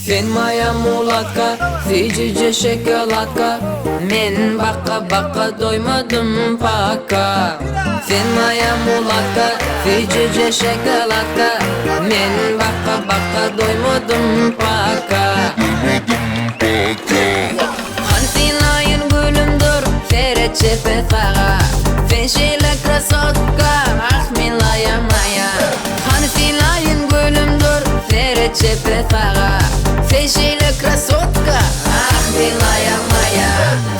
Sen moja mulatka, Fiji şokoladka. Men baka doymadım paka. Sen moja mulatka, Fiji şokoladka. Men baka doymadım paka. Hansinayın gülümdür, seyret çepet sağa. Sen şeyle krasotka, ah min laya maya. Hansinayın gülümdür, seyret çepet sağa. Sen şeyle krasotka, ah min laya maya.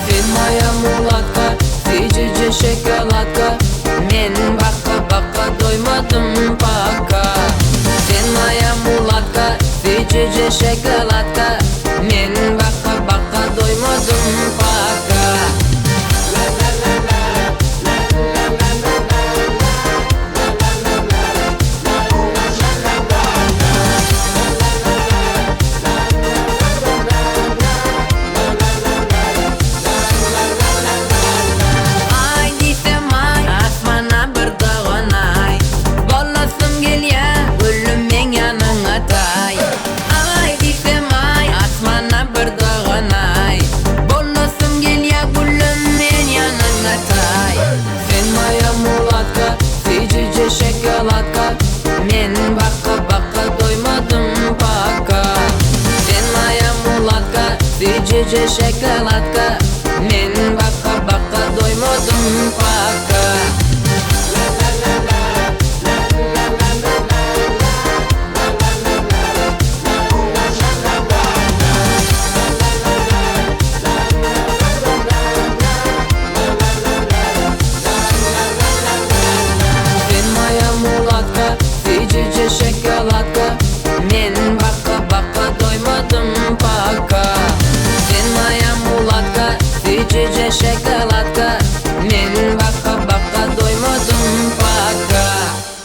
Sen moja mulatka, Fiji şokoladka. Men baka doymadım paka. Sen moja mulatka, Fiji şokoladka. Men baka doymadım paka. Ay desem ay, asmana bir dağın ay. Bolasım gel ya, gülüm men yanına tay. Ay desem ay, asmana bir dağın ay. Bolasım gel ya, gülüm men yanına tay. Sen moja mulatka, Fiji şokoladka. Men baka doymadım paka. Sen moja mulatka, Fiji şokoladka. Men baka doymadım paka. Sen moja mulatka, Fiji şokoladka. Men baka doymadım paka. Sen moja mulatka, Fiji şokoladka.